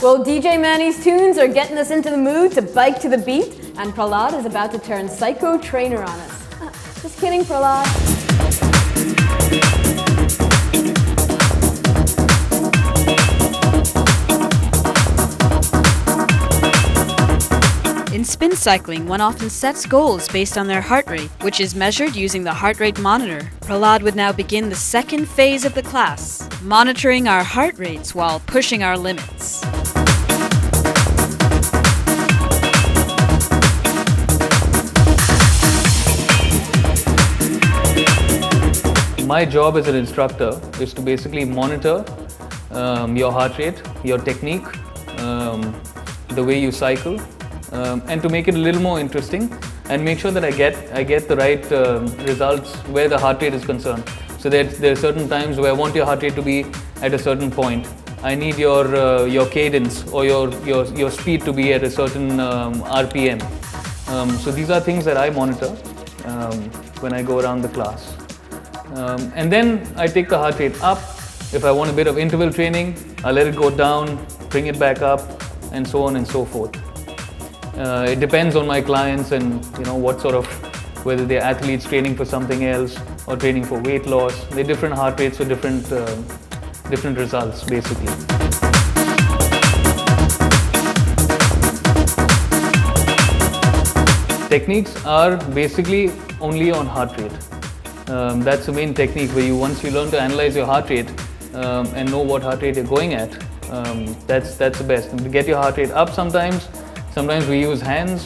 Well, DJ Manny's tunes are getting us into the mood to bike to the beat, and Prahlad is about to turn psycho trainer on us. Just kidding, Prahlad. In spin cycling, one often sets goals based on their heart rate, which is measured using the heart rate monitor. Prahlad would now begin the second phase of the class, monitoring our heart rates while pushing our limits. My job as an instructor is to basically monitor your heart rate, your technique, the way you cycle, and to make it a little more interesting and make sure that I get the right results where the heart rate is concerned. So there are certain times where I want your heart rate to be at a certain point. I need your cadence or your speed to be at a certain RPM. So these are things that I monitor when I go around the class. And then I take the heart rate up. If I want a bit of interval training, I let it go down, bring it back up, and so on and so forth. It depends on my clients and what sort of, whether they're athletes training for something else or training for weight loss. They're different heart rates for different results, basically. Techniques are basically only on heart rate. That's the main technique where once you learn to analyze your heart rate and know what heart rate you're going at, that's the best. And to get your heart rate up sometimes we use hands,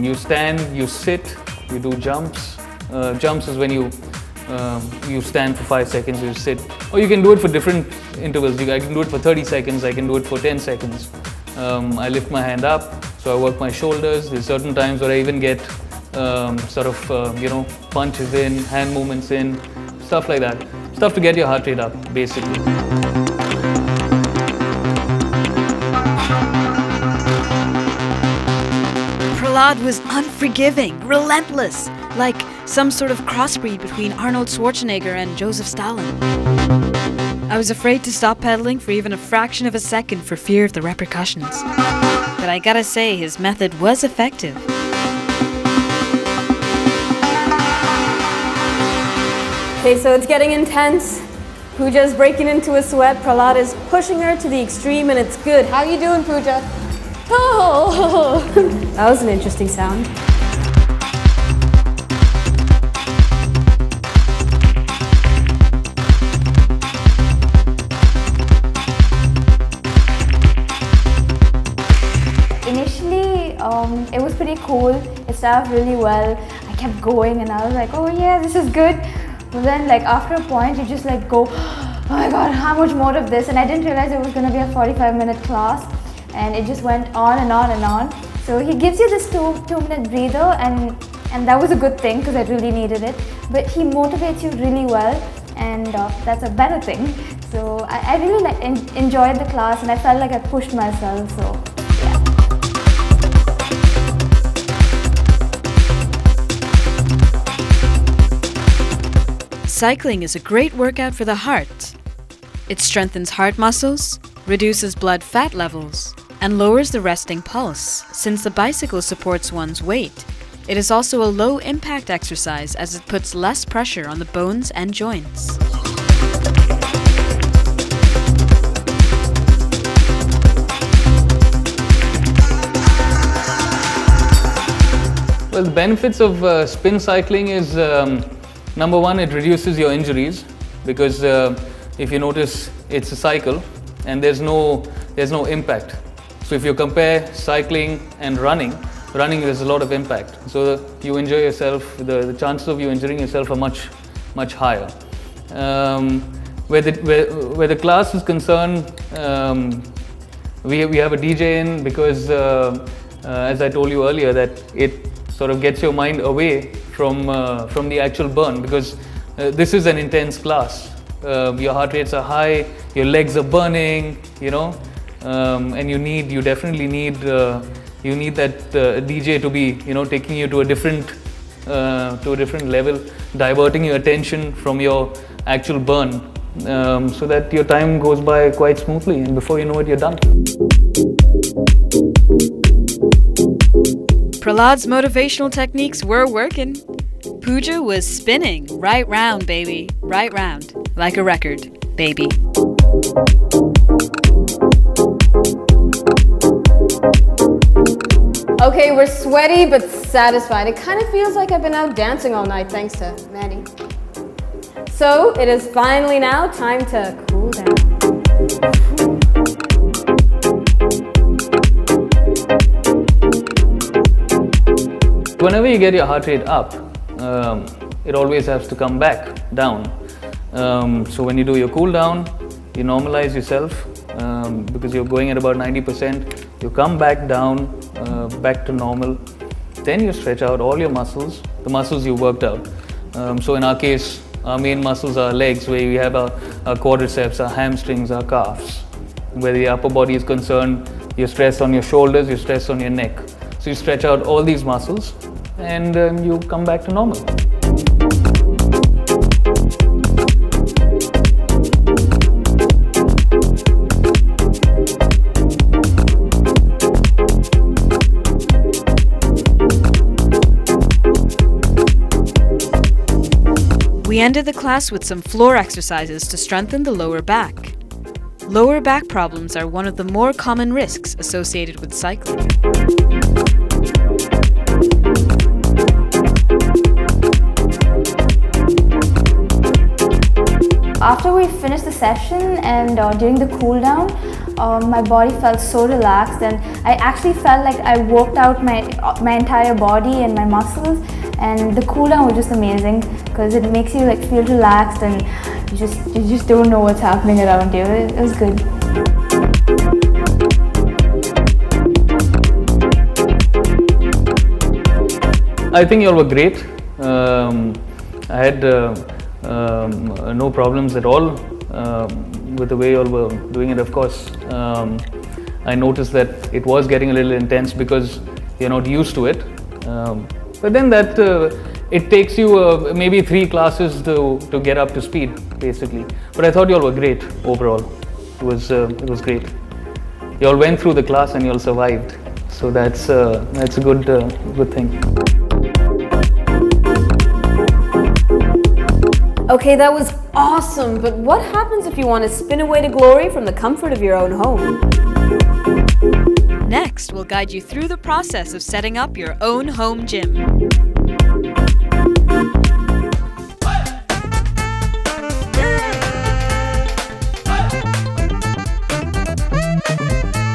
you stand, you sit, you do jumps. Jumps is when you stand for 5 seconds, you sit. Or you can do it for different intervals. I can do it for 30 seconds, I can do it for 10 seconds. I lift my hand up, so I work my shoulders. There's certain times where I even get punches in, hand movements in, stuff like that. Stuff to get your heart rate up, basically. Prahlad was unforgiving, relentless, like some sort of crossbreed between Arnold Schwarzenegger and Joseph Stalin. I was afraid to stop pedaling for even a fraction of a second for fear of the repercussions. But I gotta say, his method was effective. Okay, so it's getting intense. Pooja's breaking into a sweat. Prahlad is pushing her to the extreme, and it's good. How you doing, Pooja? Oh, that was an interesting sound. Initially, it was pretty cool. It started really well. I kept going, and I was like, oh yeah, this is good. But then after a point you just go, oh my god, how much more of this? And I didn't realize it was going to be a 45-minute class, and it just went on and on and on. So he gives you this two-minute breather, and that was a good thing because I really needed it. But he motivates you really well, and that's a better thing. So I really enjoyed the class, and I felt like I pushed myself. So yeah. Cycling is a great workout for the heart. It strengthens heart muscles, reduces blood fat levels, and lowers the resting pulse, since the bicycle supports one's weight. It is also a low-impact exercise as it puts less pressure on the bones and joints. Well, the benefits of spin cycling is number one, it reduces your injuries, because if you notice, it's a cycle and there's no impact. So if you compare cycling and running there's a lot of impact. So you injure yourself, the chances of you injuring yourself are much higher. Where the class is concerned, we have a DJ in because, as I told you earlier, that it sort of gets your mind away from the actual burn, because this is an intense class. Your heart rates are high, your legs are burning, and you definitely need that DJ to be taking you to a different level, diverting your attention from your actual burn, so that your time goes by quite smoothly, and before you know it, you're done. Prahlad's motivational techniques were working. Pooja was spinning right round, baby, right round, like a record, baby. Okay, we're sweaty but satisfied. It kind of feels like I've been out dancing all night thanks to Maddie. So it is finally now time to cool down. Whenever you get your heart rate up, it always has to come back down. So when you do your cool down, you normalize yourself because you're going at about 90%. You come back down, back to normal. Then you stretch out all your muscles, the muscles you worked out. So in our case, our main muscles are legs, where we have our quadriceps, our hamstrings, our calves. Where the upper body is concerned, you stress on your shoulders, you stress on your neck. So you stretch out all these muscles and you come back to normal. We ended the class with some floor exercises to strengthen the lower back. Lower back problems are one of the more common risks associated with cycling. After we finished the session and during the cool down, my body felt so relaxed, and I actually felt like I worked out my entire body and my muscles, and the cool down was just amazing because it makes you like feel relaxed and you just don't know what's happening around you. It was good. I think you all were great. I had no problems at all with the way you all were doing it. Of course, I noticed that it was getting a little intense because you're not used to it. But then it takes you maybe 3 classes to get up to speed, basically. But I thought you all were great overall. It was great. You all went through the class and you all survived. So that's a good thing. Okay, that was awesome, but what happens if you want to spin away to glory from the comfort of your own home? Next, we'll guide you through the process of setting up your own home gym.